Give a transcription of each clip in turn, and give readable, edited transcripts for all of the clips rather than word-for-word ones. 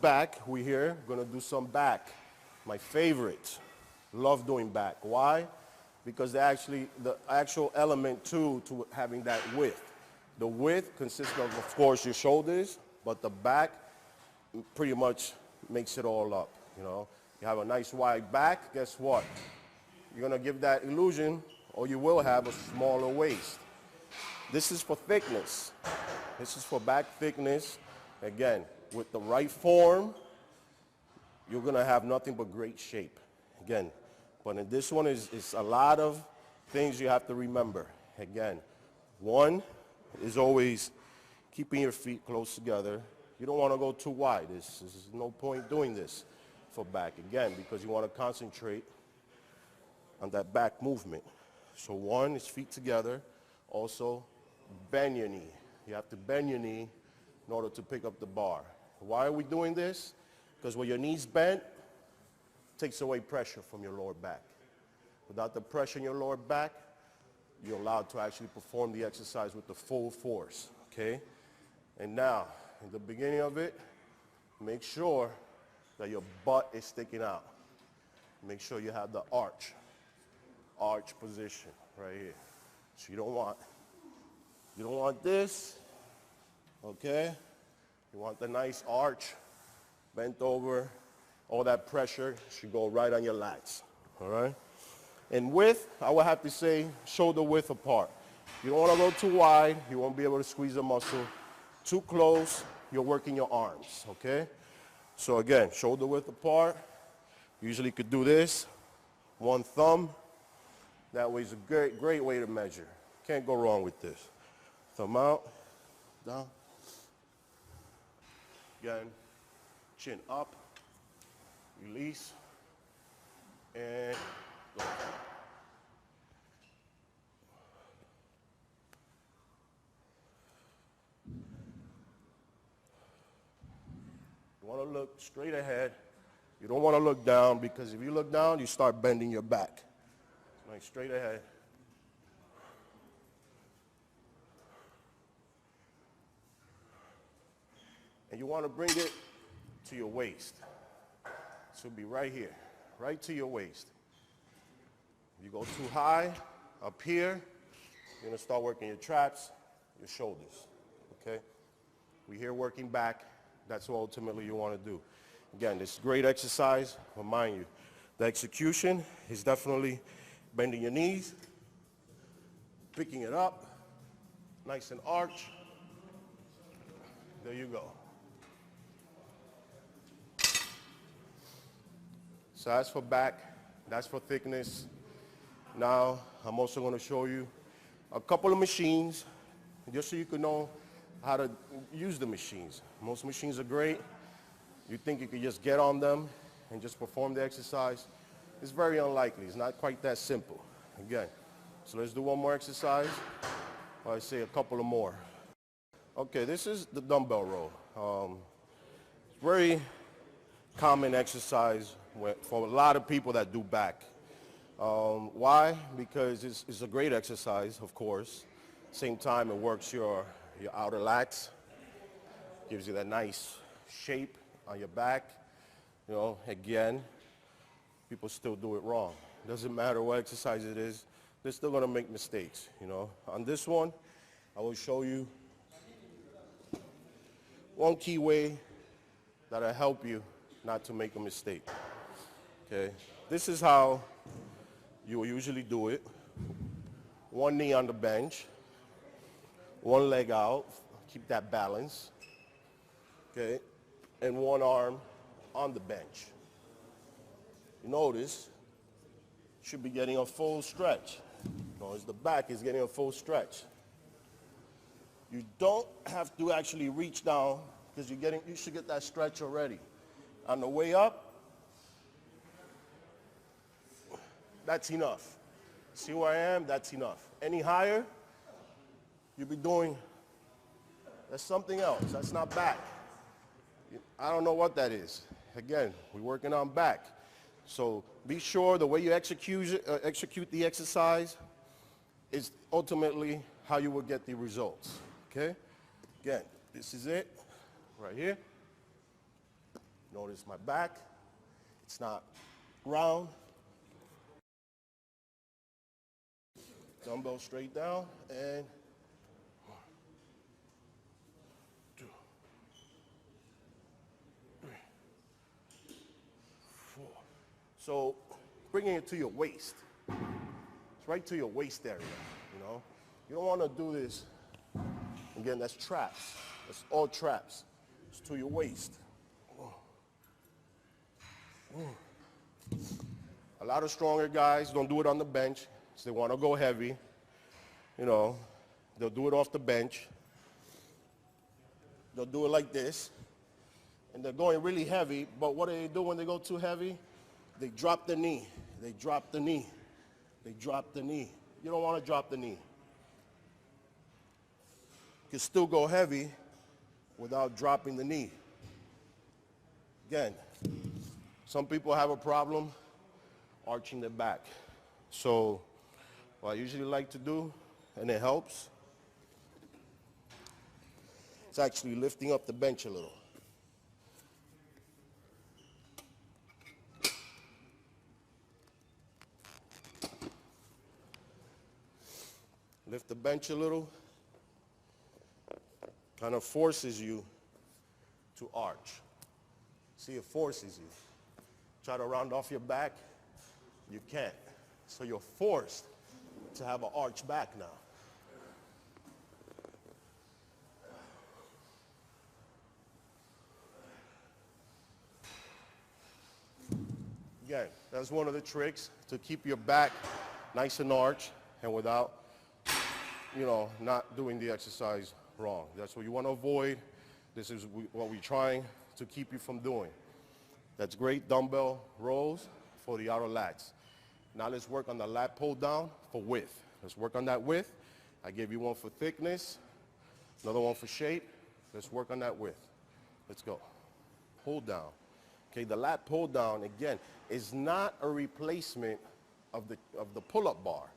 back. We're here, gonna do some back. My favorite. Love doing back. Why? Because the actual element to having that width. The width consists of course, your shoulders, but the back pretty much makes it all up, you know. You have a nice wide back, guess what? You're gonna give that illusion, or you will have a smaller waist. This is for thickness. This is for back thickness. Again, with the right form, you're gonna have nothing but great shape. Again, but in this one is a lot of things you have to remember. Again, one is always keeping your feet close together. You don't wanna go too wide. There's no point doing this for back, again, because you wanna concentrate on that back movement. So one is feet together. Also, bend your knee. You have to bend your knee in order to pick up the bar. Why are we doing this? Because when your knee's bent, it takes away pressure from your lower back. Without the pressure in your lower back, you're allowed to actually perform the exercise with the full force, okay? And now, in the beginning of it, make sure that your butt is sticking out. Make sure you have the arch position right here. So you don't want this, okay? You want the nice arch, bent over. All that pressure should go right on your lats, all right? And width, I would have to say shoulder width apart. You don't want to go too wide. You won't be able to squeeze the muscle. Too close, you're working your arms, okay? So again, shoulder width apart. Usually you could do this, one thumb. That way is a great way to measure. Can't go wrong with this. Thumb out, down. Again, chin up, release, and go. You want to look straight ahead. You don't want to look down, because if you look down, you start bending your back. Like straight ahead. And you want to bring it to your waist. So it'll be right here, right to your waist. If you go too high, up here, you're going to start working your traps, your shoulders, okay? We're here working back. That's what ultimately you want to do. Again, this is great exercise, but mind you, the execution is definitely bending your knees, picking it up, nice and arch. There you go. So that's for back, that's for thickness. Now, I'm also going to show you a couple of machines, just so you can know how to use the machines. Most machines are great. You think you could just get on them and just perform the exercise. It's very unlikely. It's not quite that simple. Again, so let's do one more exercise, or I say a couple of more. Okay, this is the dumbbell row. Very common exercise for a lot of people that do back. Why? Because it's a great exercise, of course. Same time, it works your outer lats, gives you that nice shape on your back. You know, again, people still do it wrong. Doesn't matter what exercise it is, they're still gonna make mistakes, you know. On this one, I will show you one key way that'll help you not to make a mistake, okay? This is how you will usually do it. One knee on the bench, one leg out, keep that balance, okay? And one arm on the bench. You notice, you should be getting a full stretch. Notice the back is getting a full stretch. You don't have to actually reach down, because you should get that stretch already. On the way up, that's enough. See where I am? That's enough. Any higher, you'll be doing, that's something else. That's not back. I don't know what that is. Again, we're working on back. So be sure the way you execute the exercise is ultimately how you will get the results, okay? Again, this is it, right here. Notice my back, it's not round. Dumbbell straight down, and 1, 2, 3, 4. So bringing it to your waist. It's right to your waist area, you know. You don't want to do this. Again, that's traps. That's all traps. It's to your waist. A lot of stronger guys don't do it on the bench. So they want to go heavy. You know, they'll do it off the bench. They'll do it like this. And they're going really heavy, but what do they do when they go too heavy? They drop the knee. They drop the knee. They drop the knee. You don't want to drop the knee. You can still go heavy without dropping the knee. Again, some people have a problem arching their back. So what I usually like to do, and it helps, it's actually lifting up the bench a little. Lift the bench a little, kind of forces you to arch. See, it forces you. Try to round off your back, you can't. So you're forced to have an arch back now. Again, that's one of the tricks to keep your back nice and arched and without, you know, not doing the exercise wrong. That's what you want to avoid. This is what we're trying to keep you from doing. That's great dumbbell rows for the outer lats. Now let's work on the lat pull down for width. Let's work on that width. I gave you one for thickness, another one for shape. Let's work on that width. Let's go. Pull down. Okay, the lat pull down, again, is not a replacement of the pull-up bar.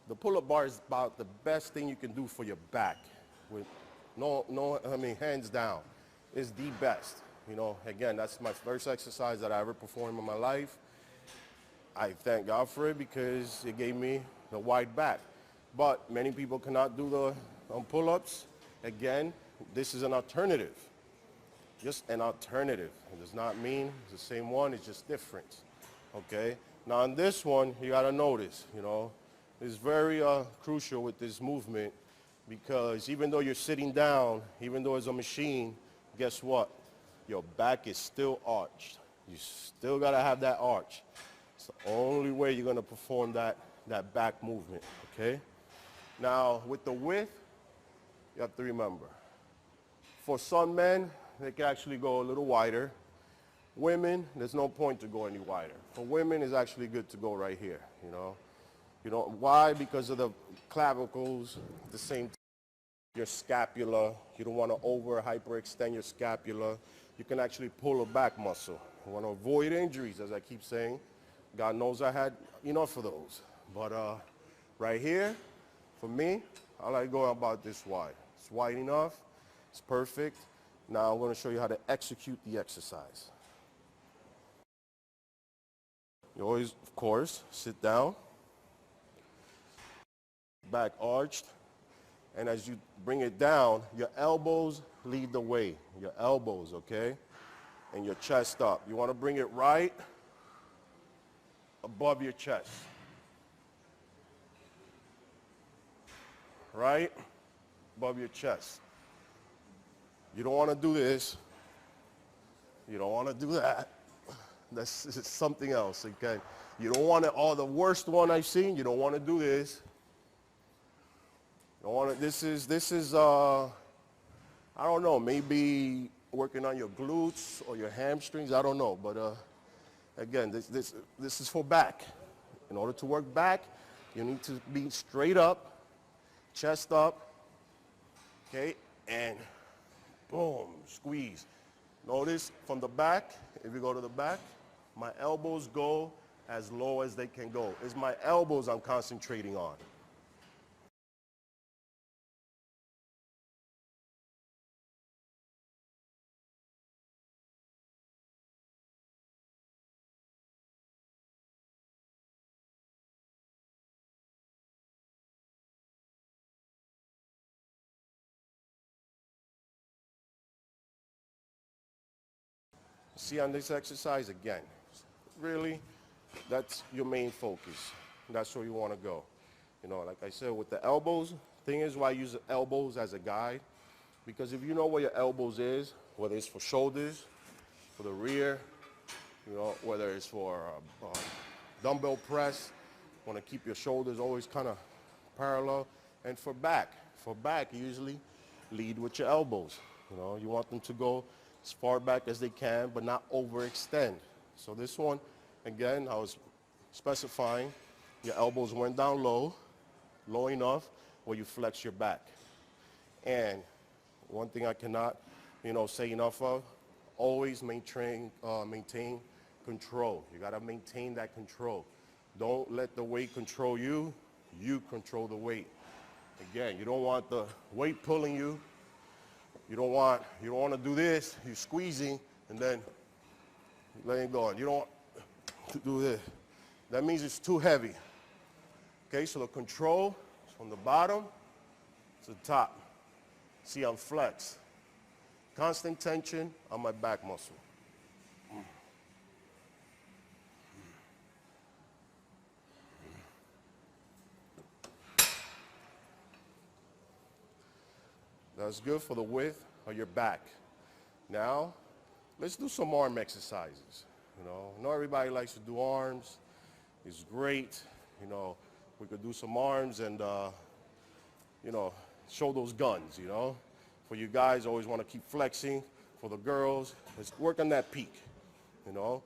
The pull-up bar is about the best thing you can do for your back. With hands down, is the best. You know, again, that's my first exercise that I ever performed in my life. I thank God for it because it gave me the wide back. But many people cannot do the pull-ups. Again, this is an alternative. Just an alternative. It does not mean it's the same one, it's just different. Okay? Now on this one, you gotta notice, you know, it's very crucial with this movement because even though you're sitting down, even though it's a machine, guess what? Your back is still arched. You still gotta have that arch. It's the only way you're gonna perform that back movement, okay? Now, with the width, you have to remember, for some men, they can actually go a little wider. Women, there's no point to go any wider. For women, it's actually good to go right here, you know? You know, why? Because of the clavicles, at the same time, your scapula. You don't want to hyperextend your scapula. You can actually pull a back muscle. You want to avoid injuries, as I keep saying. God knows I had enough of those. But right here, for me, I like going about this wide. It's wide enough. It's perfect. Now I'm going to show you how to execute the exercise. You always, of course, sit down, back arched, and as you bring it down, your elbows lead the way. Your elbows, okay? And your chest up. You want to bring it right above your chest. Right above your chest. You don't want to do this. You don't want to do that. That's something else, okay? You don't want to, the worst one I've seen, you don't want to do this. You don't want to, this is I don't know, maybe working on your glutes or your hamstrings, I don't know. But again, this is for back. In order to work back, you need to be straight up, chest up, okay? And boom, squeeze. Notice from the back, if you go to the back, my elbows go as low as they can go. It's my elbows I'm concentrating on. see on this exercise again, really, that's your main focus. That's where you want to go. You know, like I said, with the elbows, thing is why I use the elbows as a guide, because if you know where your elbows is, whether it's for shoulders, for the rear, you know, whether it's for dumbbell press, want to keep your shoulders always kind of parallel, and for back, you usually lead with your elbows. You know, you want them to go as far back as they can, but not overextend. So this one, again, I was specifying your elbows went down low, low enough where you flex your back. And one thing I cannot, you know, say enough of, always maintain control. You got to maintain that control. Don't let the weight control you. You control the weight. Again, you don't want the weight pulling you. You don't want to do this. You're squeezing and then letting go. You don't want to do this. That means it's too heavy. Okay, so the control is from the bottom to the top. See, I'm flexed. Constant tension on my back muscle. That's good for the width of your back. Now, let's do some arm exercises. You know, I know everybody likes to do arms. It's great. You know, we could do some arms and, you know, show those guns, you know. For you guys, always want to keep flexing. For the girls, let's work on that peak, you know.